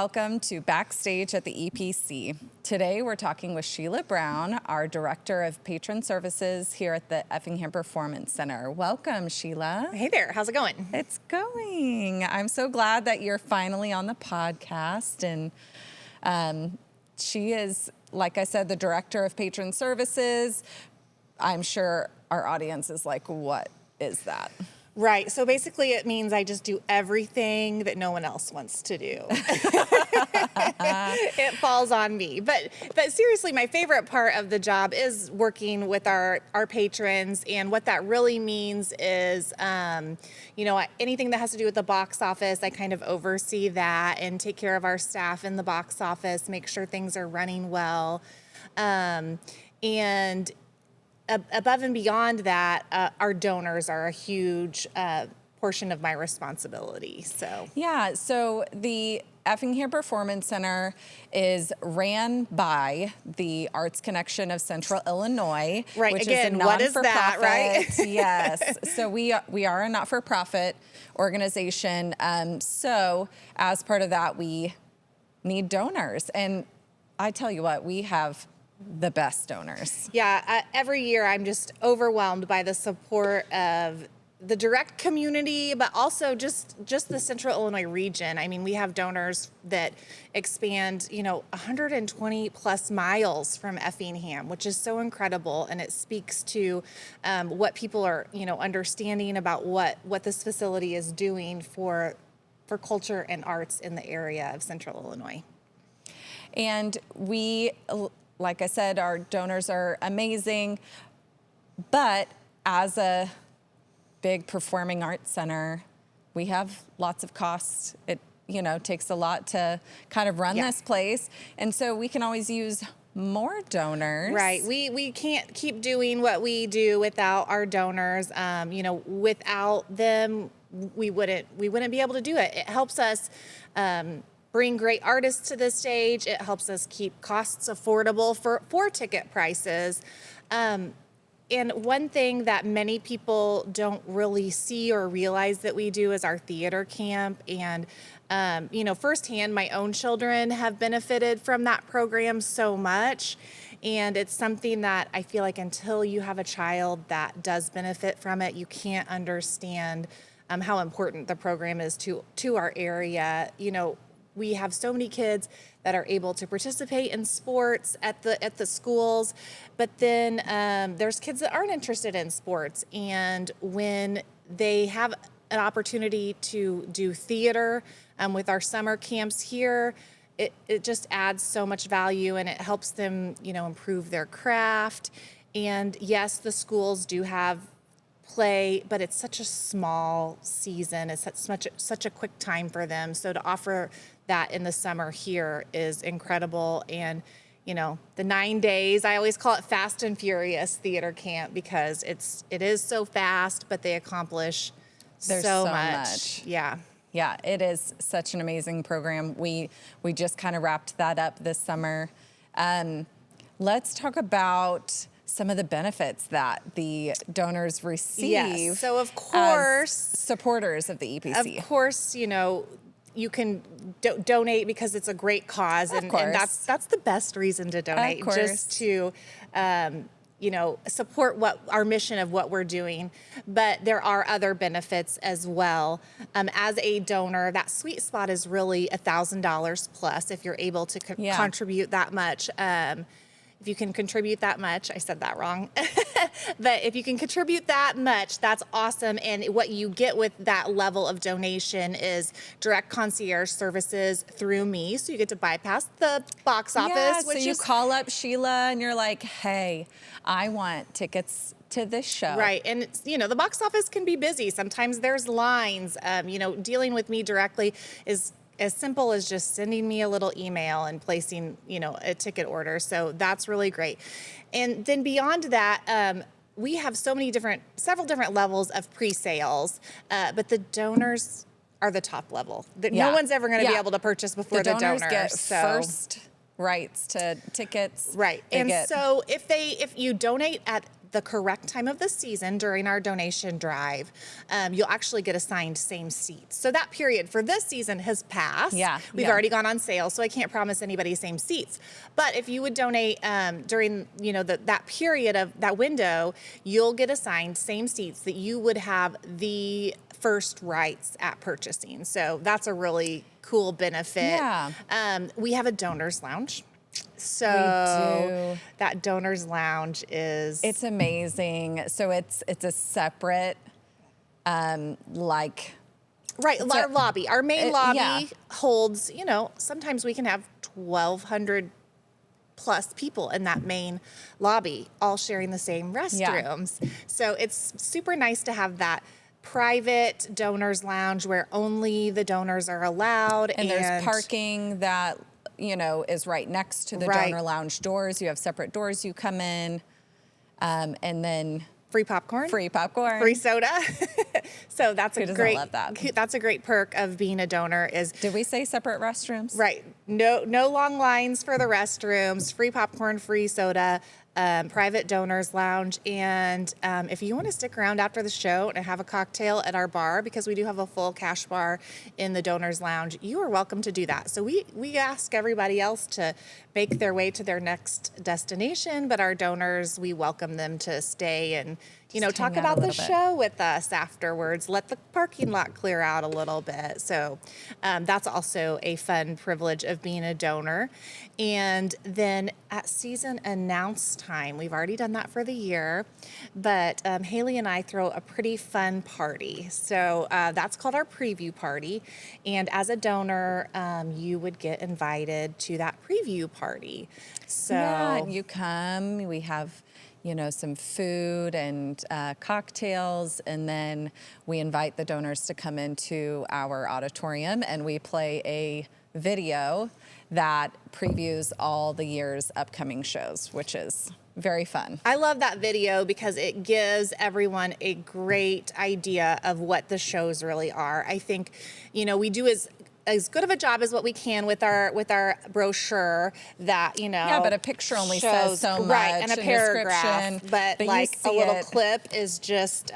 welcome to Backstage at the EPC. Today we're talking with Sheila Braun, our Director of Patron Services here at the Effingham Performance Center. Welcome, Sheila. Hey there, how's it going? It's going. I'm so glad that you're finally on the podcast. And she is, like I said, the Director of Patron Services. I'm sure our audience is like, what is that? Right, so basically it means I just do everything that no one else wants to do. It falls on me. But seriously, my favorite part of the job is working with our patrons, and what that really means is, anything that has to do with the box office, I kind of oversee that and take care of our staff in the box office, make sure things are running well. And above and beyond that, our donors are a huge portion of my responsibility. So the Effingham Performance Center is ran by the Arts Connection of Central Illinois, right. Which Again, is a what is that, right? Yes. So we are a not-for-profit organization. So as part of that, we need donors, and I tell you what, we have the best donors. Yeah, every year I'm just overwhelmed by the support of the direct community, but also just the Central Illinois region. I mean, we have donors that expand, 120 plus miles from Effingham, which is so incredible, and it speaks to what people are, understanding about what this facility is doing for culture and arts in the area of Central Illinois. And like I said, our donors are amazing, but as a big performing arts center, we have lots of costs. It, takes a lot to kind of run this place. And so we can always use more donors. Right. We can't keep doing what we do without our donors. Without them, we wouldn't be able to do it. It helps us bring great artists to the stage. It helps us keep costs affordable for ticket prices. And one thing that many people don't really see or realize that we do is our theater camp. And, firsthand, my own children have benefited from that program so much. And it's something that I feel like until you have a child that does benefit from it, you can't understand how important the program is to our area. We have so many kids that are able to participate in sports at the schools, but then there's kids that aren't interested in sports. And when they have an opportunity to do theater with our summer camps here, it just adds so much value, and it helps them, improve their craft. And yes, the schools do have play, but it's such a small season. It's such a quick time for them. So to offer that in the summer here is incredible. And, the 9 days, I always call it fast and furious theater camp, because it is so fast, but they accomplish so much. Yeah. Yeah, it is such an amazing program. We just kind of wrapped that up this summer. Let's talk about some of the benefits that the donors receive. Yes. So of course, supporters of the EPC. Of course, you can donate because it's a great cause, and that's the best reason to donate, just to support our mission of what we're doing. But there are other benefits as well. As a donor, that sweet spot is really $1,000 plus if you're able to contribute that much. If you can contribute that much, I said that wrong, but if you can contribute that much, that's awesome. And what you get with that level of donation is direct concierge services through me. So you get to bypass the box office. Yeah, so you call up Sheila and you're like, hey, I want tickets to this show. Right. And it's, the box office can be busy. Sometimes there's lines. Dealing with me directly is as simple as just sending me a little email and placing, a ticket order. So that's really great. And then beyond that, we have several different levels of pre-sales, but the donors are the top level. No one's ever going to be able to purchase before the donors get rights to tickets. Right. They And get, so if you donate at the correct time of the season during our donation drive, you'll actually get assigned same seats. So that period for this season has passed. Yeah, We've yeah. already gone on sale, so I can't promise anybody same seats. But if you would donate during, that period of that window, you'll get assigned same seats that you would have the first rights at purchasing. So that's a really cool benefit. Yeah. We have a donors lounge. So We do. that donors lounge is it's amazing. So it's a separate, like, right. Our lobby, our main lobby yeah. holds, sometimes we can have 1,200 plus people in that main lobby, all sharing the same restrooms. So it's super nice to have that private donors lounge where only the donors are allowed. and there's parking that, is right next to the Right. donor lounge doors. You have separate doors you come in, and then free popcorn. free popcorn. Free soda. So that's Who a doesn't great love that? That's a great perk of being a donor is Did we say separate restrooms? right. No long lines for the restrooms, free popcorn, free soda, private donors lounge. And if you want to stick around after the show and have a cocktail at our bar, because we do have a full cash bar in the donors lounge, you are welcome to do that. So we ask everybody else to make their way to their next destination, but our donors, we welcome them to stay and talk hang out a about the little bit. show with us afterwards. Let the parking lot clear out a little bit. So that's also a fun privilege of being a donor. And then at season announce time, we've already done that for the year, but Haley and I throw a pretty fun party. So that's called our preview party. And as a donor, you would get invited to that preview party. So Yeah, you come. We have, some food and cocktails, and then we invite the donors to come into our auditorium, and we play a video that previews all the year's upcoming shows, which is very fun. I love that video because it gives everyone a great idea of what the shows really are. I think, we do as good of a job as what we can with our brochure that Yeah, but a picture only says shows- so much. right, and a description, paragraph, but you like a see little it. clip is just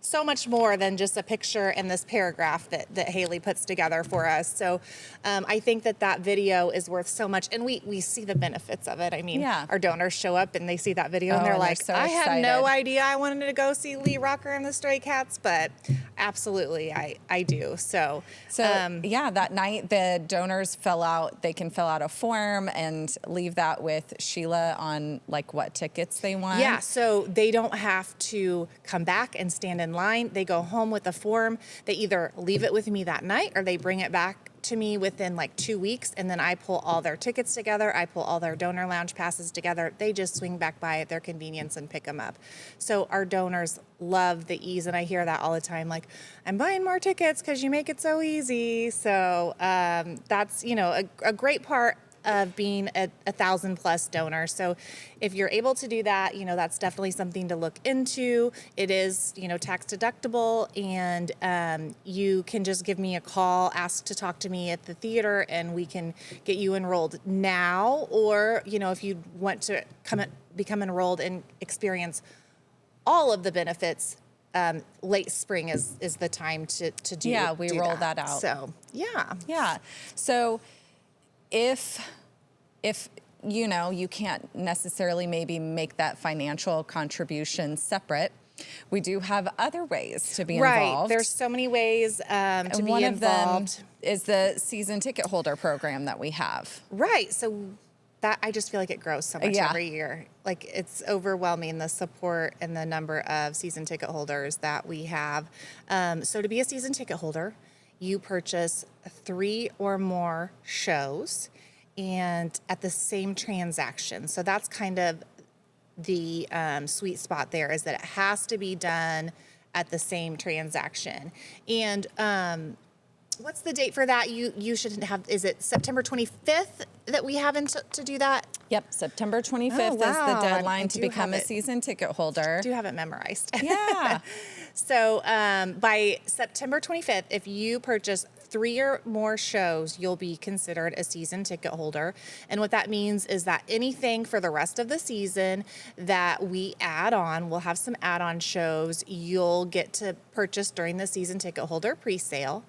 so much more than just a picture and this paragraph that Haley puts together for us. So I think that video is worth so much, and we see the benefits of it. I mean, Yeah. our donors show up and they see that video and they're and they're like, so I had no excited. idea I wanted to go see Lee Rocker and the Stray Cats, but absolutely I do. So That night the donors they can fill out a form and leave that with Sheila on like what tickets they want. yeah, so they don't have to come back and stand in line. They go home with the form. They either leave it with me that night or they bring it back to me within like 2 weeks, and then I pull all their tickets together. I pull all their donor lounge passes together. They just swing back by at their convenience and pick them up. So our donors love the ease, and I hear that all the time, like, I'm buying more tickets because you make it so easy. So that's, a great part of being a 1,000+ donor. So if you're able to do that, that's definitely something to look into. It is, tax deductible, and you can just give me a call, ask to talk to me at the theater, and we can get you enrolled now. Or, if you want to become enrolled and experience all of the benefits, late spring is the time to do. Yeah, we do roll that out. So yeah. Yeah. So if you can't necessarily maybe make that financial contribution separate, we do have other ways to be involved. Right. There's so many ways to and be one involved. of them is the season ticket holder program that we have. Right. So that I just feel like it grows so much Yeah. every year. Like it's overwhelming, the support and the number of season ticket holders that we have. So to be a season ticket holder, you purchase 3 or more shows and at the same transaction. So that's kind of the sweet spot there, is that it has to be done at the same transaction. And what's the date for that? You should have, is it September 25th that we have to do that? Yep, September 25th is wow. the deadline I to do become a have it. season ticket holder. I do have it memorized. Yeah. So by September 25th, if you purchase 3 or more shows, you'll be considered a season ticket holder. And what that means is that anything for the rest of the season that we add on, we'll have some add-on shows you'll get to purchase during the season ticket holder pre-sale.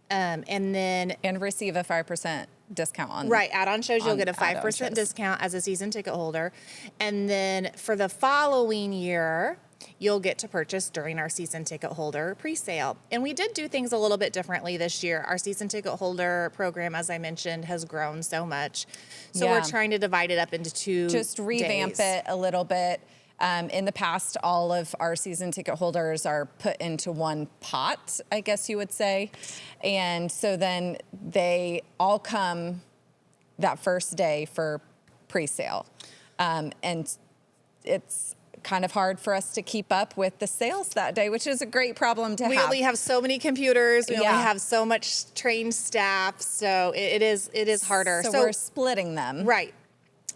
And then And receive a 5% discount on. right, add-on shows, you'll on get a add-on 5% shows. discount as a season ticket holder. And then for the following year, you'll get to purchase during our season ticket holder pre-sale. And we did do things a little bit differently this year. Our season ticket holder program, as I mentioned, has grown so much. So Yeah. we're trying to divide it up into 2 Just revamp days. it a little bit. In the past, all of our season ticket holders are put into one pot, I guess you would say. And so then they all come that first day for pre-sale. And it's kind of hard for us to keep up with the sales that day, which is a great problem to We have. only have so many computers. We Yeah. only have so much trained staff. So it is harder. So we're splitting them. Right.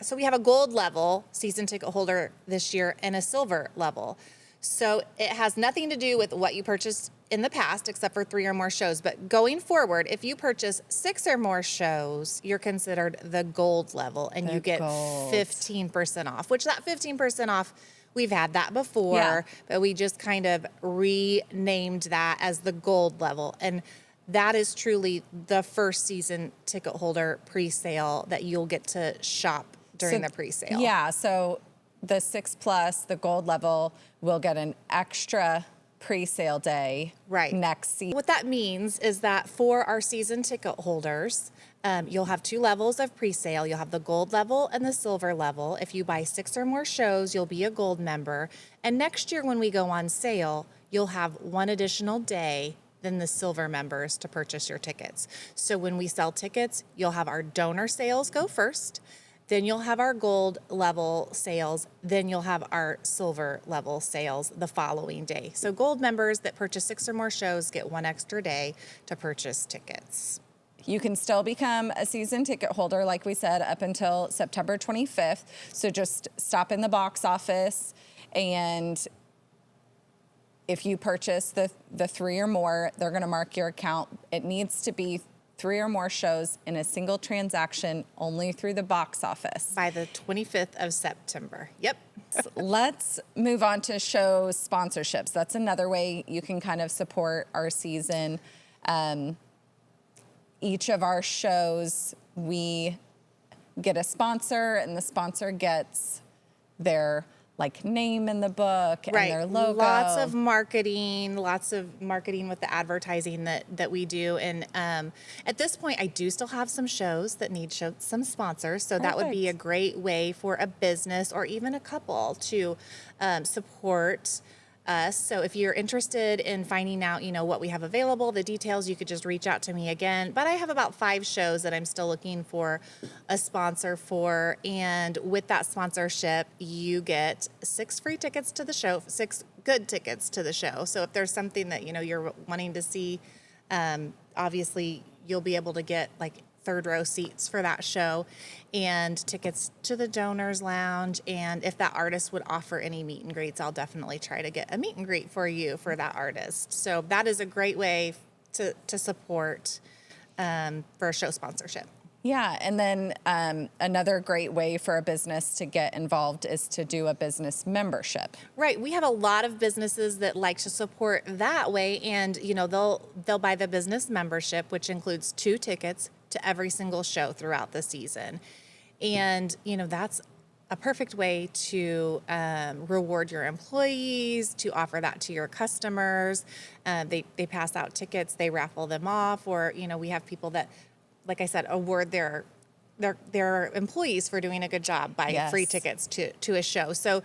So we have a gold level season ticket holder this year and a silver level. So it has nothing to do with what you purchased in the past, except for 3 or more shows. But going forward, if you purchase 6 or more shows, you're considered the gold level, and The you get gold. 15% off, which that 15% off, we've had that before, Yeah. but we just kind of renamed that as the gold level. And that is truly the first season ticket holder pre-sale that you'll get to shop during the pre-sale. Yeah, so the 6+, the gold level, will get an extra pre-sale day Right. next season. What that means is that for our season ticket holders, you'll have 2 levels of pre-sale. You'll have the gold level and the silver level. If you buy 6 or more shows, you'll be a gold member. And next year when we go on sale, you'll have 1 additional day than the silver members to purchase your tickets. So when we sell tickets, you'll have our donor sales go first. Then you'll have our gold level sales. Then you'll have our silver level sales the following day. So gold members that purchase 6 or more shows get 1 extra day to purchase tickets. You can still become a season ticket holder, like we said, up until September 25th. So just stop in the box office, and if you purchase the 3 or more, they're going to mark your account. It needs to be 3 or more shows in a single transaction, only through the box office. By the 25th of September. Yep. Let's move on to show sponsorships. That's another way you can kind of support our season. Each of our shows, we get a sponsor, and the sponsor gets their name in the book and their logo. Lots of marketing with the advertising that we do. And at this point, I do still have some shows that need some sponsors. So that would be a Perfect. great way for a business or even a couple to support us. So if you're interested in finding out, what we have available, the details, you could just reach out to me again. But I have about 5 shows that I'm still looking for a sponsor for. And with that sponsorship, you get 6 free tickets to the show, 6 good tickets to the show. So if there's something that, you're wanting to see, obviously you'll be able to get 3rd row seats for that show and tickets to the donors lounge. And if that artist would offer any meet and greets, I'll definitely try to get a meet and greet for you for that artist. So that is a great way to support for a show sponsorship. Yeah, and then another great way for a business to get involved is to do a business membership. Right. We have a lot of businesses that like to support that way, and they'll buy the business membership, which includes 2 tickets to every single show throughout the season. And that's a perfect way to reward your employees, to offer that to your customers. They pass out tickets, they raffle them off, or we have people that, like I said, award their employees for doing a good job by free tickets to a show. So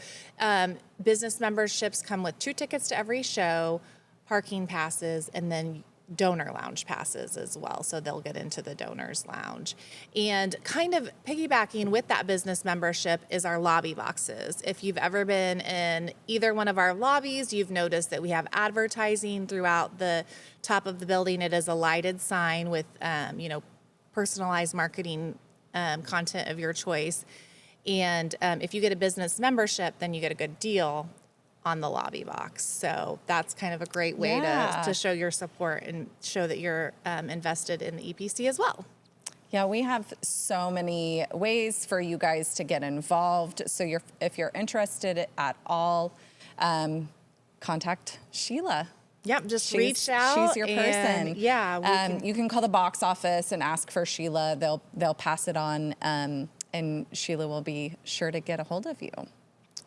business memberships come with 2 tickets to every show, parking passes, and then donor lounge passes as well. So they'll get into the donors lounge. And kind of piggybacking with that business membership is our lobby boxes. If you've ever been in either one of our lobbies, you've noticed that we have advertising throughout the top of the building. It is a lighted sign with, personalized marketing content of your choice. And if you get a business membership, then you get a good deal on the lobby box. So that's kind of a great way Yeah. to show your support and show that you're invested in the EPC as well. Yeah, we have so many ways for you guys to get involved. So if you're interested at all, contact Sheila. Yep, just reach out. She's your person. Yeah, you can call the box office and ask for Sheila. They'll pass it on, and Sheila will be sure to get a hold of you.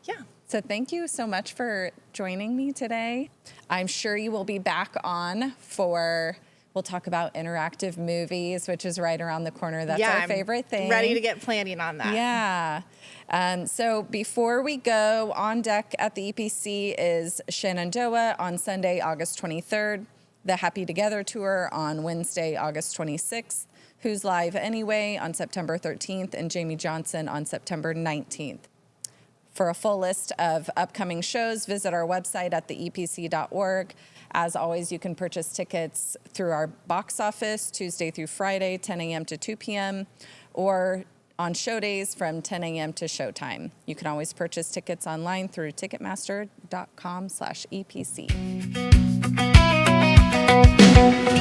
yeah. So thank you so much for joining me today. I'm sure you will be back on we'll talk about interactive movies, which is right around the corner. That's our favorite thing. Ready to get planning on that. Yeah. So before we go, on deck at the EPC is Shenandoah on Sunday, August 23rd, the Happy Together Tour on Wednesday, August 26th, Who's Live Anyway on September 13th, and Jamie Johnson on September 19th. For a full list of upcoming shows, visit our website at theepc.org. As always, you can purchase tickets through our box office Tuesday through Friday, 10 a.m. to 2 p.m., or on show days from 10 a.m. to showtime. You can always purchase tickets online through ticketmaster.com/EPC.